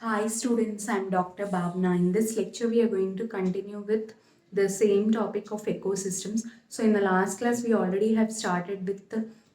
Hi students, I'm Dr. Bhavna. In this lecture, we are going to continue with the same topic of ecosystems. So in the last class, we already have started with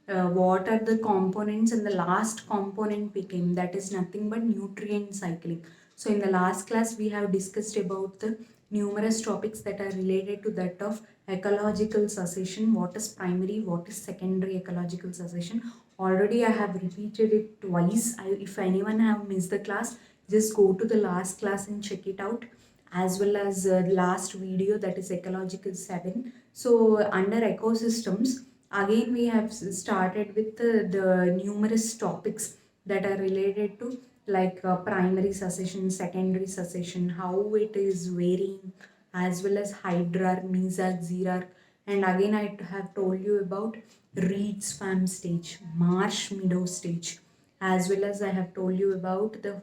what are the components, and the last component became that is nothing but nutrient cycling. So in the last class, we have discussed about the numerous topics that are related to that of ecological succession. What is primary, what is secondary ecological succession. Already I have repeated it twice. If anyone have missed the class, just go to the last class and check it out, as well as the last video, that is ecological 7. So under ecosystems, again we have started with the numerous topics that are related to like primary succession, secondary succession, how it is varying, as well as hierarchy, mesarch, xerarchy. And again I have told you about reed swamp stage, marsh meadow stage, as well as I have told you about the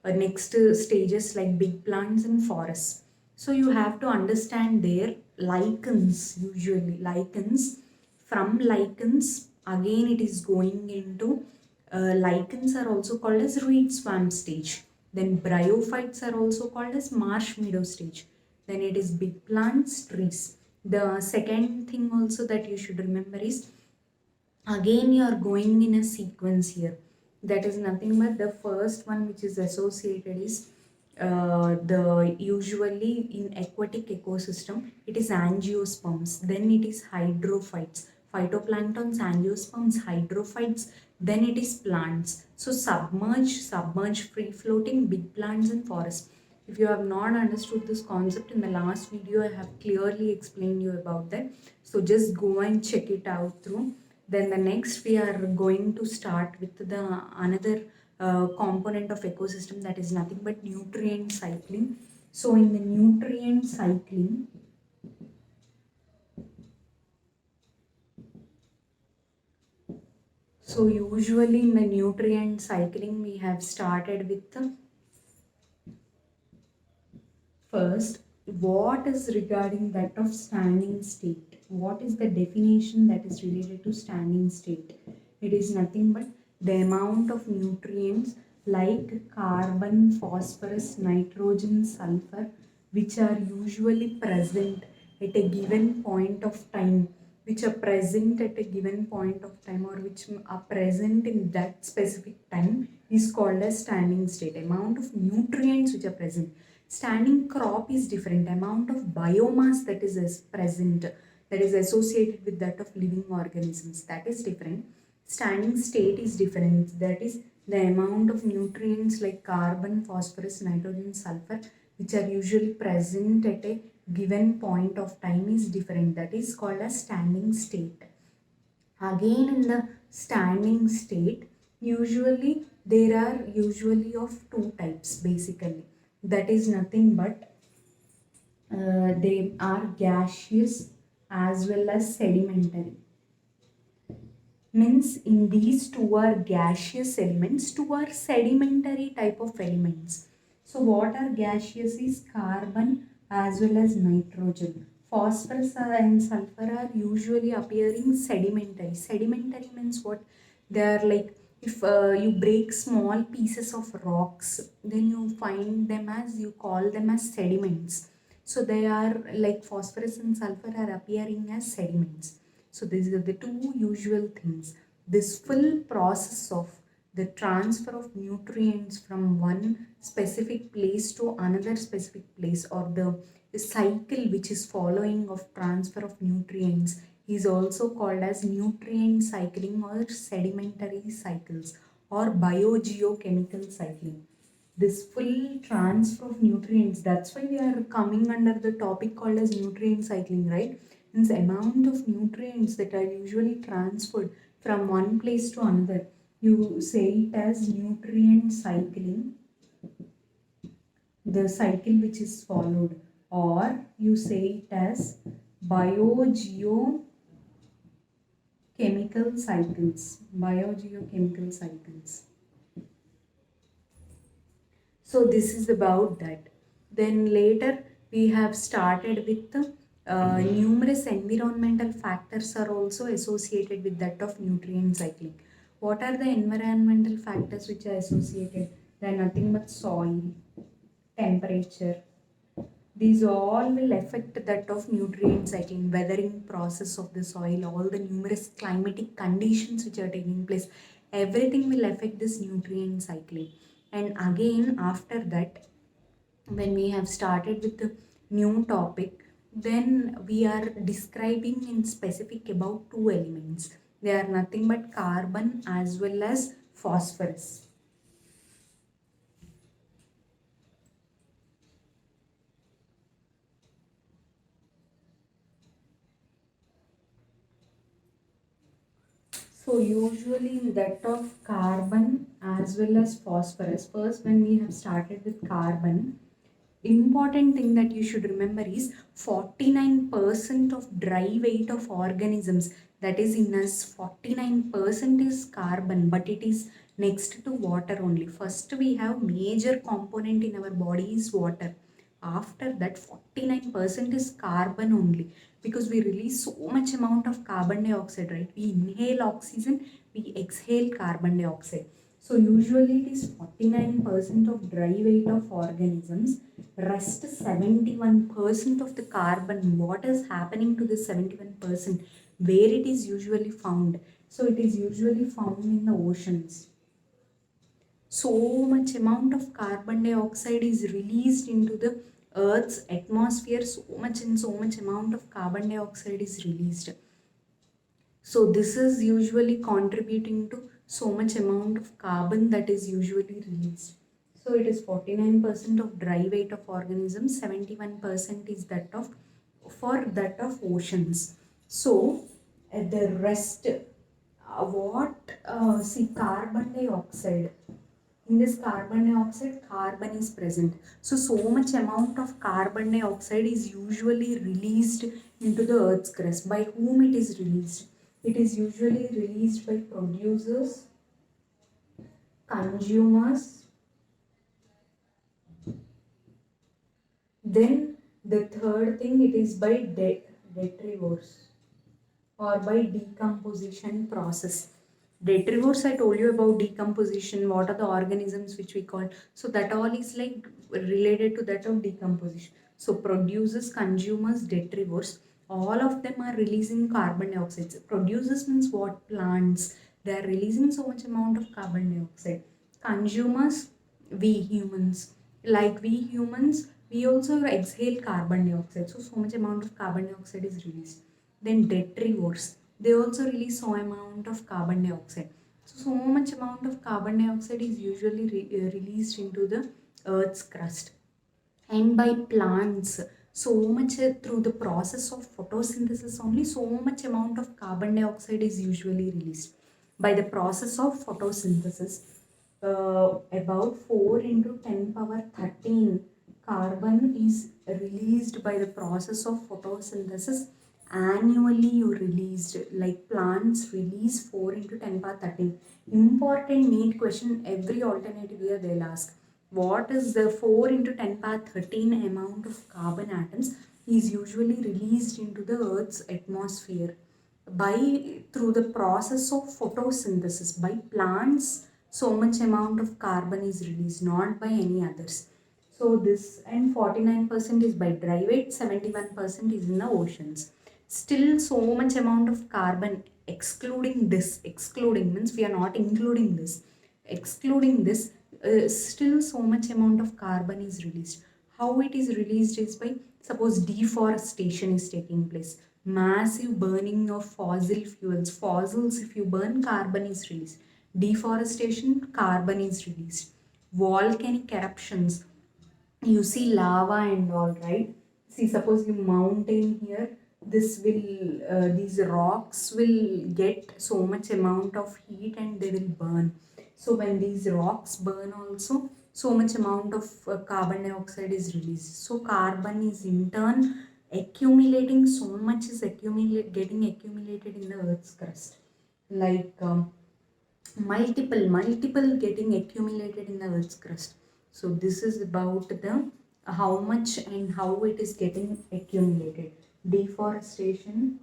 next stages like big plants and forests. So you have to understand their lichens, usually lichens. From lichens, again it is going into lichens are also called as reed swamp stage. Then bryophytes are also called as marsh meadow stage. Then it is big plants, trees. The second thing also that you should remember is, again you are going in a sequence here. That is nothing but the first one which is associated is the usually in aquatic ecosystem it is angiosperms, then it is hydrophytes, phytoplanktons, angiosperms, hydrophytes, then it is plants. So submerged, free floating, big plants and forests. If you have not understood this concept, in the last video I have clearly explained you about that, so just go and check it out through. Then the next we are going to start with the another component of ecosystem, that is nothing but nutrient cycling. So in the nutrient cycling, so usually in the nutrient cycling we have started with the first, what is regarding that of standing state? What is the definition that is related to standing state? It is nothing but the amount of nutrients like carbon, phosphorus, nitrogen, sulfur, which are usually present at a given point of time, which are present at a given point of time, or which are present in that specific time, is called as standing state. Amount of nutrients which are present. Standing crop is different. Amount of biomass that is present, that is associated with that of living organisms, that is different. Standing state is different. That is the amount of nutrients like carbon, phosphorus, nitrogen, sulfur, which are usually present at a given point of time, is different. That is called as standing state. Again in the standing state, usually there are usually of two types basically. That is nothing but they are gaseous as well as sedimentary. Means in these two are gaseous elements, two are sedimentary type of elements. So what are gaseous is carbon as well as nitrogen. Phosphorus and sulfur are usually appearing sedimentary. Sedimentary means what? They are like, if you break small pieces of rocks, then you find them as, you call them as sediments. So they are like phosphorus and sulfur are appearing as sediments. So these are the two usual things. This full process of the transfer of nutrients from one specific place to another specific place, or the cycle which is following of transfer of nutrients, is also called as nutrient cycling or sedimentary cycles or biogeochemical cycling. This full transfer of nutrients, that's why we are coming under the topic called as nutrient cycling, right? Means amount of nutrients that are usually transferred from one place to another, you say it as nutrient cycling, the cycle which is followed, or you say it as biogeochemical cycles. So this is about that. Then later we have started with the numerous environmental factors are also associated with that of nutrient cycling. What are the environmental factors which are associated? They are nothing but soil, temperature. These all will affect that of nutrient cycling, weathering process of the soil, all the numerous climatic conditions which are taking place. Everything will affect this nutrient cycling. And again, after that, when we have started with the new topic, then we are describing in specific about two elements. They are nothing but carbon as well as phosphorus. So usually in that of carbon as well as phosphorus, first when we have started with carbon, important thing that you should remember is 49% of dry weight of organisms that is in us, 49% is carbon, but it is next to water only. First we have major component in our body is water. After that 49% is carbon only, because we release so much amount of carbon dioxide, right? We inhale oxygen, we exhale carbon dioxide. So usually it is 49% of dry weight of organisms. Rest 71% of the carbon. What is happening to this 71%? Where it is usually found? So it is usually found in the oceans. So much amount of carbon dioxide is released into the Earth's atmosphere. So much and so much amount of carbon dioxide is released. So this is usually contributing to so much amount of carbon that is usually released. So it is 49% of dry weight of organisms, 71% is that of for that of oceans. So the rest, see, carbon dioxide. In this carbon dioxide, carbon is present. So much amount of carbon dioxide is usually released into the Earth's crust. By whom it is released? It is usually released by producers, consumers. Then the third thing, it is by detrivores or by decomposition process. Detrivores, I told you about decomposition, what are the organisms which we call. So that all is like related to that of decomposition. So producers, consumers, detrivores, all of them are releasing carbon dioxide. Producers means what? Plants. They are releasing so much amount of carbon dioxide. Consumers, we humans. Like we humans, we also exhale carbon dioxide. So much amount of carbon dioxide is released. Then detrivores, they also release so amount of carbon dioxide. So much amount of carbon dioxide is usually released into the Earth's crust. And by plants, so much through the process of photosynthesis only, so much amount of carbon dioxide is usually released. By the process of photosynthesis, about 4 into 10 power 13 carbon is released by the process of photosynthesis. Annually you released, like plants release 4 into 10 power 13. Important neat question, every alternative year they'll ask. What is the 4 into 10 power 13 amount of carbon atoms is usually released into the Earth's atmosphere by through the process of photosynthesis. By plants, so much amount of carbon is released, not by any others. So this, and 49% is by dry weight, 71% is in the oceans. Still so much amount of carbon, excluding this, excluding means we are not including this, excluding this, still so much amount of carbon is released. How it is released is by, suppose deforestation is taking place, massive burning of fossil fuels. Fossils, if you burn, carbon is released. Deforestation, carbon is released. Volcanic eruptions, you see lava and all, right? See, suppose you mountain here, this will these rocks will get so much amount of heat and they will burn. So when these rocks burn also, so much amount of carbon dioxide is released. So carbon is in turn accumulating, so much is getting accumulated in the Earth's crust, like multiple getting accumulated in the Earth's crust. So this is about the how much and how it is getting accumulated. Deforestation,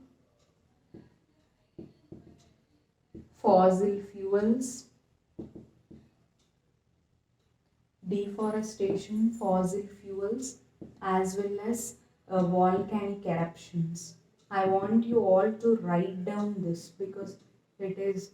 fossil fuels, deforestation, fossil fuels, as well as volcanic eruptions. I want you all to write down this because it is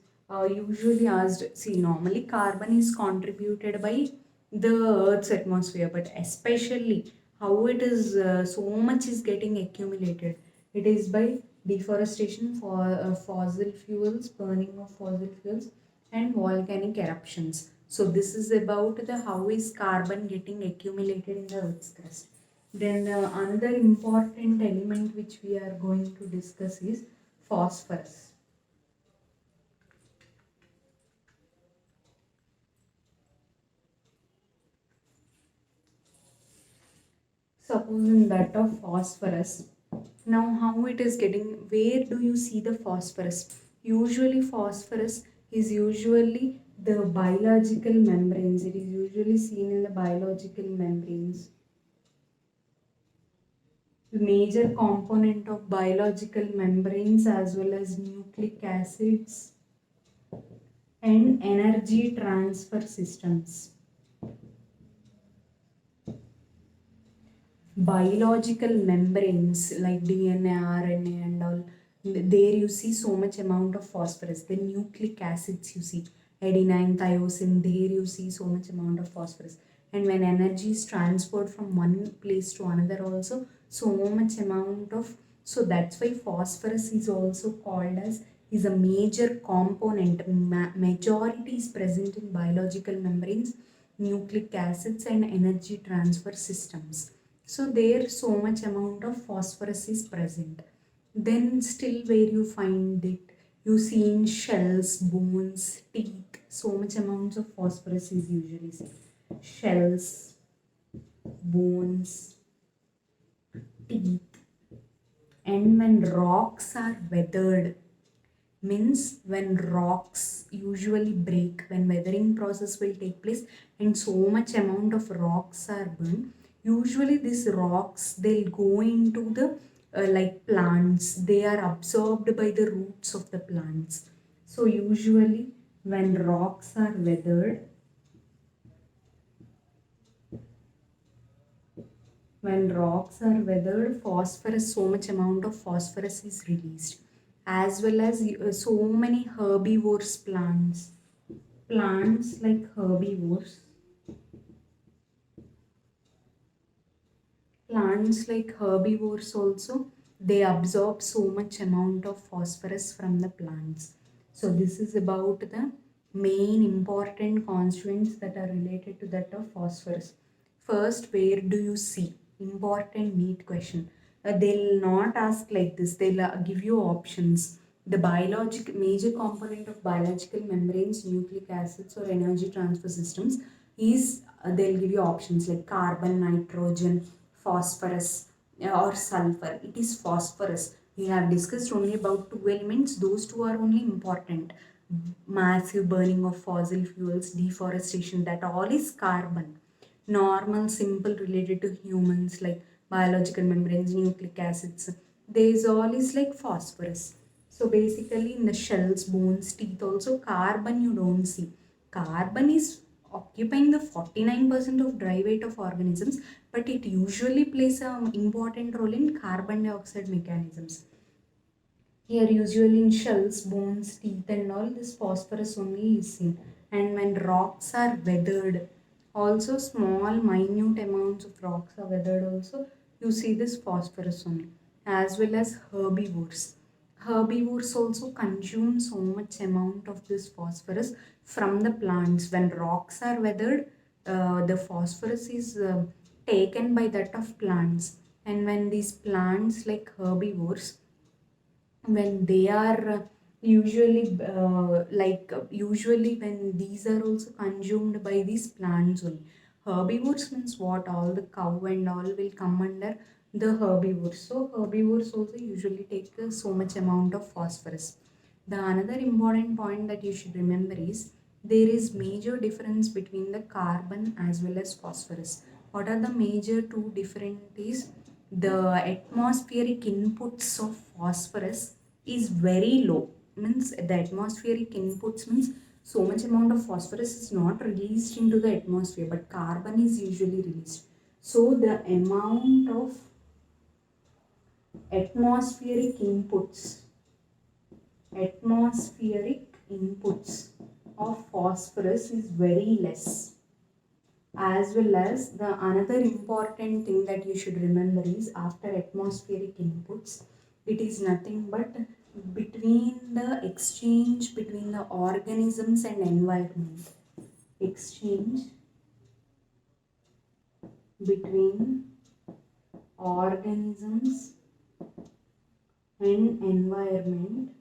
usually asked. See, normally carbon is contributed by the Earth's atmosphere, but especially how it is so much is getting accumulated. It is by deforestation for fossil fuels, burning of fossil fuels, and volcanic eruptions. So this is about the how is carbon getting accumulated in the Earth's crust. Then another important element which we are going to discuss is phosphorus. Suppose in that of phosphorus, now how it is getting, where do you see the phosphorus? Usually phosphorus is usually the biological membranes. It is usually seen in the biological membranes. The major component of biological membranes as well as nucleic acids and energy transfer systems. Biological membranes like DNA, RNA and all, there you see so much amount of phosphorus. The nucleic acids you see, adenine, thiosin, there you see so much amount of phosphorus. And when energy is transferred from one place to another also, so much amount of, so that's why phosphorus is also called as, is a major component. Majority is present in biological membranes, nucleic acids and energy transfer systems. So there so much amount of phosphorus is present. Then still where you find it, you see in shells, bones, teeth, so much amounts of phosphorus is usually seen. Shells, bones, teeth. And when rocks are weathered, means when rocks usually break, when weathering process will take place and so much amount of rocks are burned, usually these rocks they'll go into the like plants, they are absorbed by the roots of the plants. So usually when rocks are weathered, phosphorus, so much amount of phosphorus is released, as well as so many herbivorous plants like herbivores. Plants like herbivores also, they absorb so much amount of phosphorus from the plants. So this is about the main important constituents that are related to that of phosphorus. First, where do you see? Important neat question. They'll not ask like this. They'll give you options. The major component of biological membranes, nucleic acids or energy transfer systems is, they'll give you options like carbon, nitrogen, phosphorus or sulfur. It is phosphorus. We have discussed only about two elements. Those two are only important. Massive burning of fossil fuels, deforestation, that all is carbon. Normal, simple related to humans like biological membranes, nucleic acids, there is all is like phosphorus. So basically in the shells, bones, teeth also, carbon you don't see. Carbon is occupying the 49% of dry weight of organisms, but it usually plays an important role in carbon dioxide mechanisms. Here usually in shells, bones, teeth and all, this phosphorus only is seen. And when rocks are weathered, also small minute amounts of rocks are weathered also, you see this phosphorus only. As well as herbivores. Herbivores also consume so much amount of this phosphorus from the plants. When rocks are weathered, the phosphorus is taken by that of plants. And when these plants like herbivores, when they are usually when these are also consumed by these plants only. Herbivores means what, all the cow and all will come under the herbivores. So herbivores also usually take so much amount of phosphorus. The another important point that you should remember is there is major difference between the carbon as well as phosphorus. What are the major two different is, the atmospheric inputs of phosphorus is very low, means the atmospheric inputs means so much amount of phosphorus is not released into the atmosphere, but carbon is usually released. So the amount of atmospheric inputs of phosphorus is very less. As well as the another important thing that you should remember is after atmospheric inputs, it is nothing but between the exchange between the organisms and environment. Exchange between organisms and environment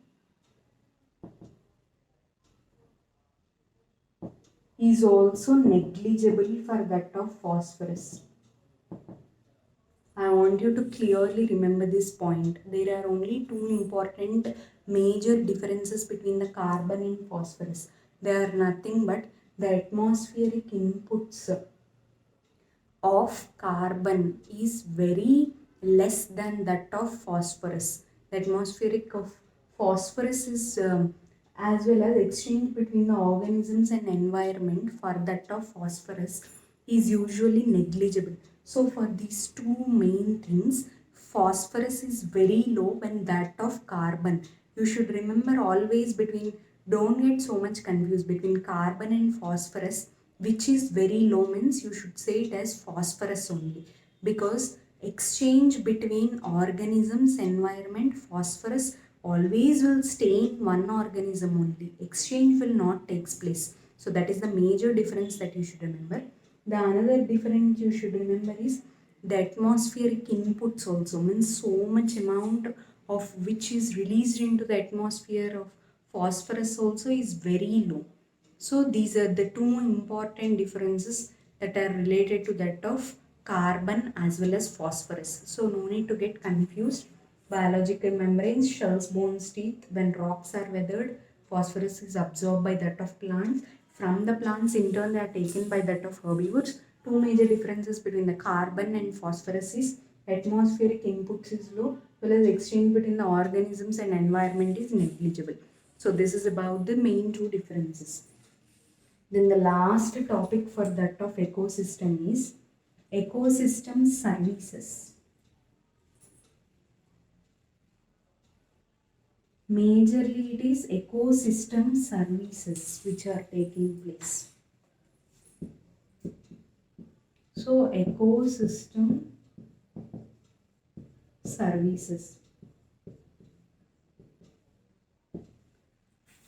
is also negligible for that of phosphorus. I want you to clearly remember this point. There are only two important major differences between the carbon and phosphorus. They are nothing but the atmospheric inputs of carbon is very less than that of phosphorus. The atmospheric of phosphorus is as well as exchange between the organisms and environment for that of phosphorus is usually negligible. So for these two main things, phosphorus is very low when that of carbon. You should remember always between, don't get so much confused between carbon and phosphorus. Which is very low means you should say it as phosphorus only, because exchange between organisms environment, phosphorus always will stay in one organism only. Exchange will not take place. So that is the major difference that you should remember. The another difference you should remember is the atmospheric inputs also means so much amount of which is released into the atmosphere of phosphorus also is very low. So these are the two important differences that are related to that of carbon as well as phosphorus. So no need to get confused. Biological membranes, shells, bones, teeth. When rocks are weathered, phosphorus is absorbed by that of plants. From the plants, in turn, they are taken by that of herbivores. Two major differences between the carbon and phosphorus is atmospheric inputs is low, while as exchange between the organisms and environment is negligible. So this is about the main two differences. Then the last topic for that of ecosystem is ecosystem services. Majorly it is ecosystem services which are taking place. So ecosystem services.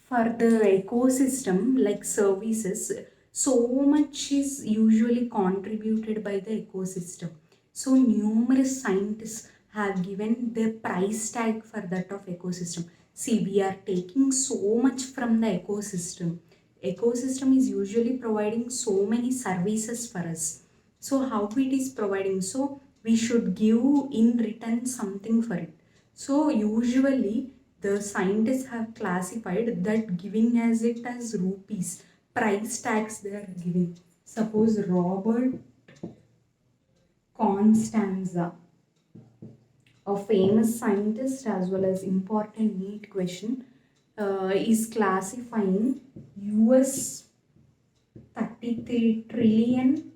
For the ecosystem like services, so much is usually contributed by the ecosystem. So numerous scientists have given the price tag for that of ecosystem. See, we are taking so much from the ecosystem. Ecosystem is usually providing so many services for us. So how it is providing? So we should give in return something for it. So usually the scientists have classified that giving as it as rupees, price tags they are giving. Suppose Robert Constanza, a famous scientist as well as important NEET question, is classifying US 33 trillion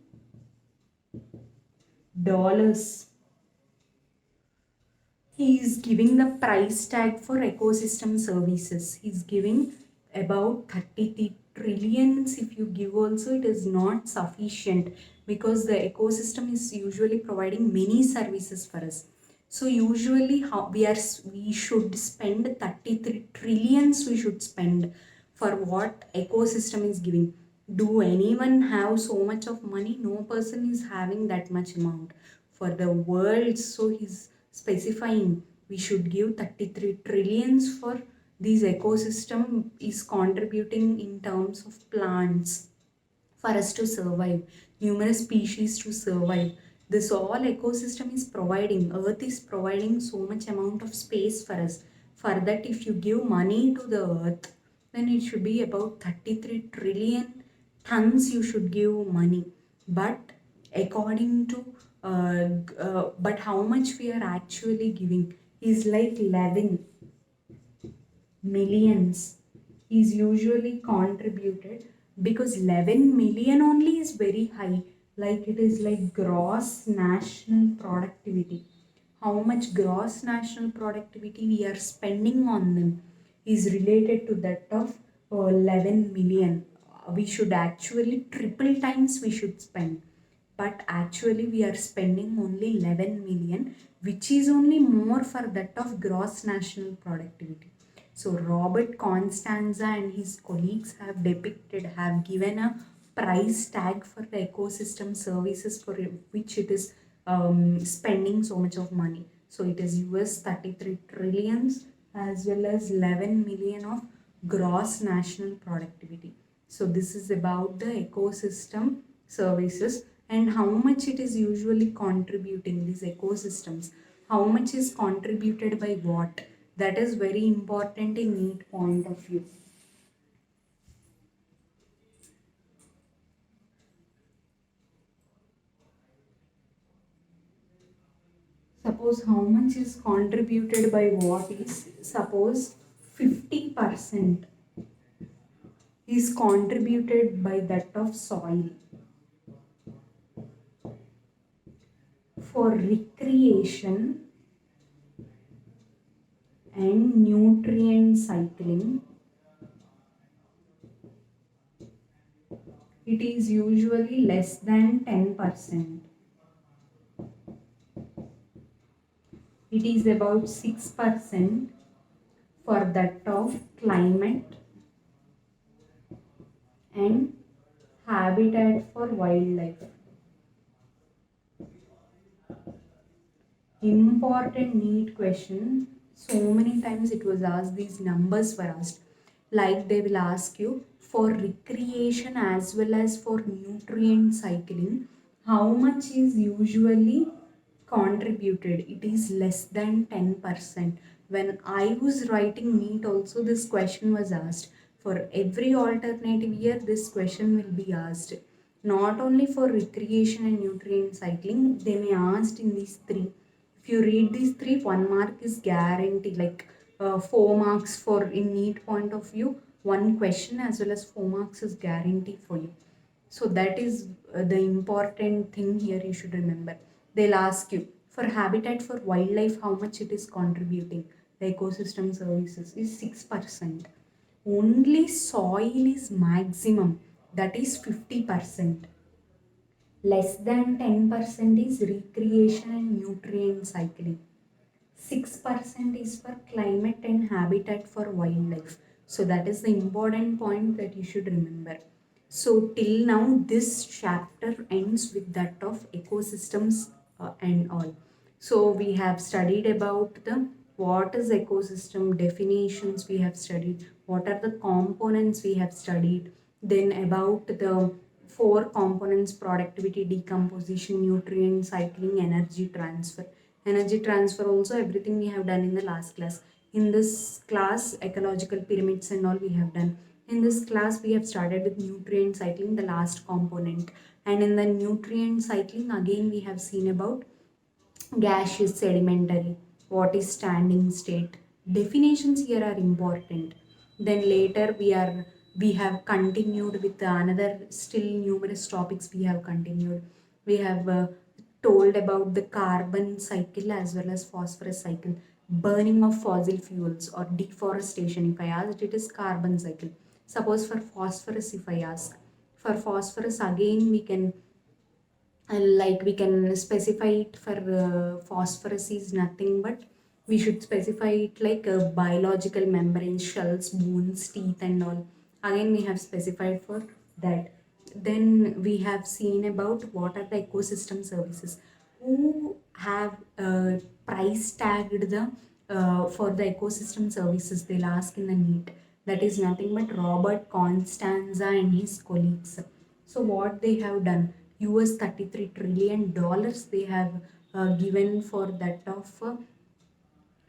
dollars. He is giving the price tag for ecosystem services. He is giving about 33 trillions. If you give also, it is not sufficient because the ecosystem is usually providing many services for us. So usually how we should spend 33 trillions we should spend for what ecosystem is giving. Do anyone have so much of money? No person is having that much amount for the world. So he's specifying we should give 33 trillions for these ecosystem is contributing in terms of plants for us to survive, numerous species to survive. This all ecosystem is providing, earth is providing so much amount of space for us. For that, if you give money to the earth, then it should be about 33 trillion tons you should give money. But according to but how much we are actually giving is like 11 millions is usually contributed, because 11 million only is very high, like it is like gross national productivity. How much gross national productivity we are spending on them is related to that of 11 million. We should actually triple times we should spend, but actually we are spending only 11 million, which is only more for that of gross national productivity. So Robert Constanza and his colleagues have given a price tag for the ecosystem services for which it is spending so much of money. So it is US 33 trillions as well as 11 million of gross national productivity. So this is about the ecosystem services and how much it is usually contributing, these ecosystems, how much is contributed by what. That is very important in NEET point of view. Suppose how much is contributed by what is, suppose 50% is contributed by that of soil for recreation and nutrient cycling. It is usually less than 10%. It is about 6% for that of climate and habitat for wildlife. Important NEET question. So many times it was asked, these numbers were asked. Like they will ask you for recreation as well as for nutrient cycling, how much is usually contributed? It is less than 10%. When I was writing NEET also, this question was asked. For every alternative year, this question will be asked. Not only for recreation and nutrient cycling, they may asked in these three. If you read these three, 1 mark is guaranteed, like 4 marks for in NEET point of view, one question as well as 4 marks is guaranteed for you. So that is the important thing here you should remember. They'll ask you for habitat for wildlife, how much it is contributing. The ecosystem services is 6%. Only soil is maximum, that is 50%. Less than 10% is recreation and nutrient cycling. 6% is for climate and habitat for wildlife. So that is the important point that you should remember. So till now this chapter ends with that of ecosystems and all. So we have studied about the what is ecosystem definitions, we have studied what are the components, we have studied then about the four components: productivity, decomposition, nutrient cycling, energy transfer. Energy transfer also everything we have done in the last class. In this class ecological pyramids and all we have done. In this class we have started with nutrient cycling, the last component, and in the nutrient cycling again we have seen about gaseous, sedimentary, what is standing state. Definitions here are important. Then later we have continued with another still numerous topics we have continued. We have told about the carbon cycle as well as phosphorus cycle, burning of fossil fuels or deforestation. If I asked, it is carbon cycle. Suppose for phosphorus, if I ask, for phosphorus again we can like we can specify it for phosphorus is nothing but we should specify it like biological membranes, shells, bones, teeth and all. Again we have specified for that. Then we have seen about what are the ecosystem services, who have price tagged the for the ecosystem services. They'll ask in the NEET. That is nothing but Robert Constanza and his colleagues. So what they have done, US $33 trillion they have given for that of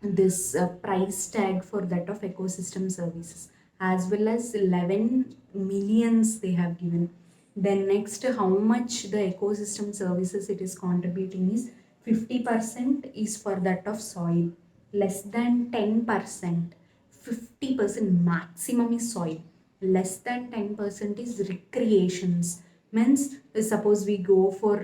this price tag for that of ecosystem services, as well as 11 millions they have given. Then next, how much the ecosystem services it is contributing is 50% is for that of soil, less than 10%. 50% maximum is soil, less than 10% is recreations. Means suppose we go for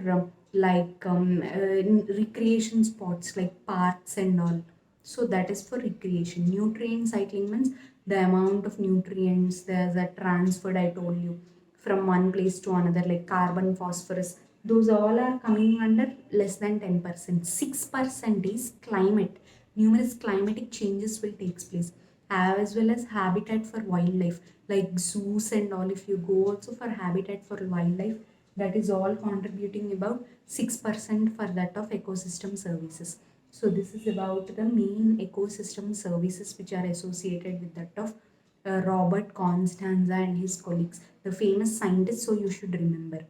recreation spots like parks and all, so that is for recreation. Nutrient cycling means the amount of nutrients there's a transferred, I told you, from one place to another, like carbon, phosphorus, those all are coming under less than 10%. 6% is climate. Numerous climatic changes will take place, as well as habitat for wildlife, like zoos and all. If you go also for habitat for wildlife, that is all contributing about 6% for that of ecosystem services. So this is about the main ecosystem services which are associated with that of Robert Constanza and his colleagues, the famous scientists, so you should remember.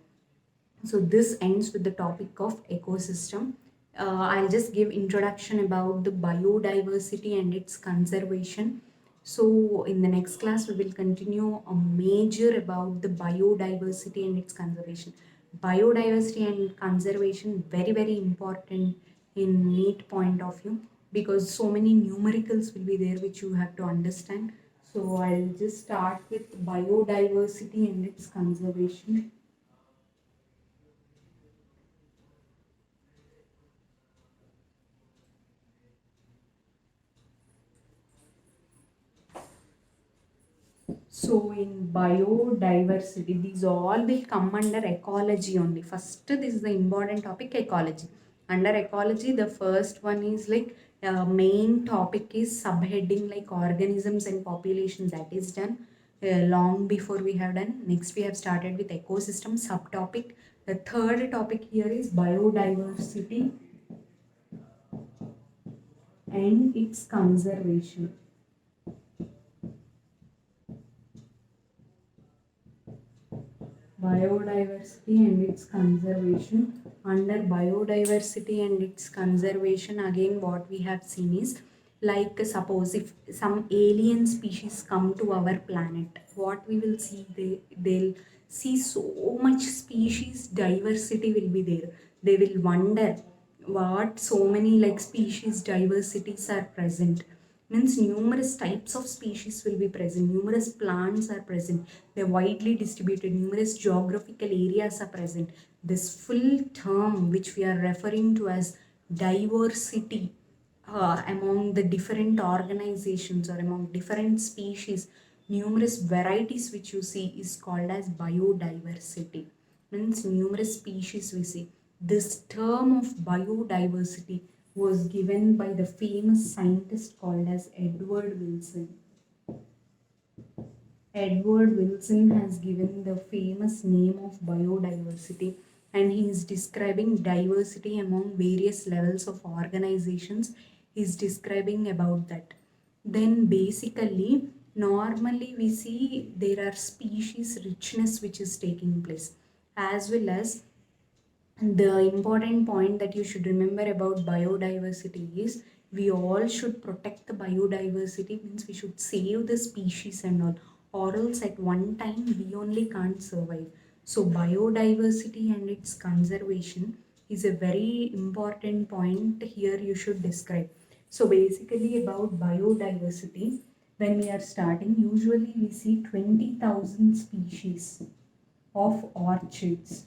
So this ends with the topic of ecosystem. I'll just give introduction about the biodiversity and its conservation. So in the next class, we will continue a major about the biodiversity and its conservation. Biodiversity and conservation, very, very important in NEET point of view, because so many numericals will be there which you have to understand. So I'll just start with biodiversity and its conservation. So in biodiversity, these all will come under ecology only. First, this is the important topic, ecology. Under ecology, the first one is like main topic is subheading like organisms and population, that is done long before we have done. Next, we have started with ecosystem subtopic. The third topic here is biodiversity and its conservation. Biodiversity and its conservation. Under biodiversity and its conservation, again what we have seen is, like suppose if some alien species come to our planet, what we will see, they'll see so much species diversity will be there. They will wonder what so many like species diversities are present. Means numerous types of species will be present, numerous plants are present, they're widely distributed, numerous geographical areas are present. This full term which we are referring to as diversity among the different organizations or among different species, numerous varieties which you see is called as biodiversity. Means numerous species we see. This term of biodiversity was given by the famous scientist called as Edward Wilson. Edward Wilson has given the famous name of biodiversity, and he is describing diversity among various levels of organizations. He is describing about that. Then basically, normally we see there are species richness which is taking place, as well as the important point that you should remember about biodiversity is we all should protect the biodiversity. Means we should save the species and all, or else at one time we only can't survive. So biodiversity and its conservation is a very important point here you should describe. So basically about biodiversity, when we are starting, usually we see 20,000 species of orchids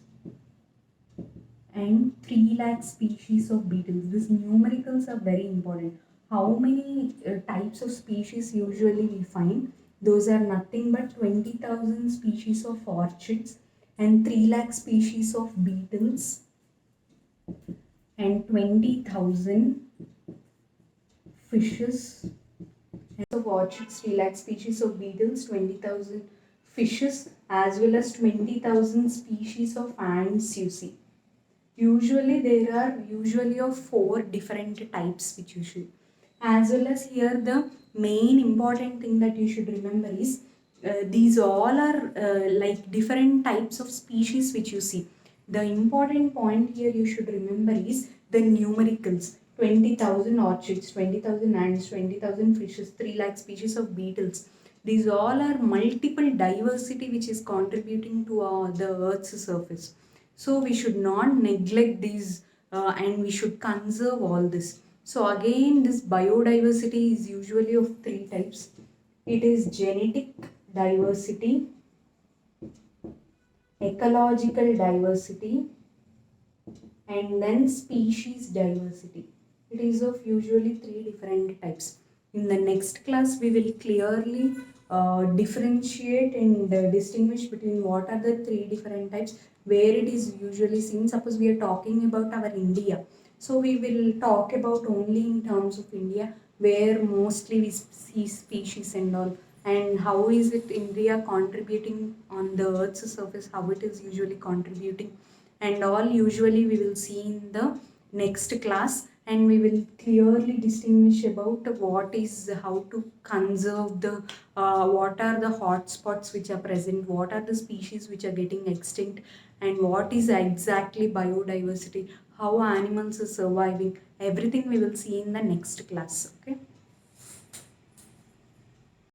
and 3 lakh species of beetles. These numericals are very important. How many types of species usually we find? Those are nothing but 20,000 species of orchids and 3 lakh species of beetles and 20,000 fishes. Of orchids, 3 lakh species of beetles, 20,000 fishes, as well as 20,000 species of ants you see. Usually there are usually of 4 different types which you should, as well as here the main important thing that you should remember is these all are like different types of species which you see. The important point here you should remember is the numericals. 20,000 orchids, 20,000 ants, 20,000 fishes, 3 lakh species of beetles. These all are multiple diversity which is contributing to the earth's surface. So we should not neglect these and we should conserve all this. So again, this biodiversity is usually of 3 types. It is genetic diversity, ecological diversity, and then species diversity. It is of usually three different types. In the next class, we will clearly differentiate and distinguish between what are the three different types, where it is usually seen. Suppose we are talking about our India, so we will talk about only in terms of India, where mostly we see species and all, and how is it India contributing on the Earth's surface, how it is usually contributing and all usually we will see in the next class, and we will clearly distinguish about what is how to conserve the what are the hotspots which are present, what are the species which are getting extinct, and what is exactly biodiversity, how animals are surviving. Everything we will see in the next class. Okay.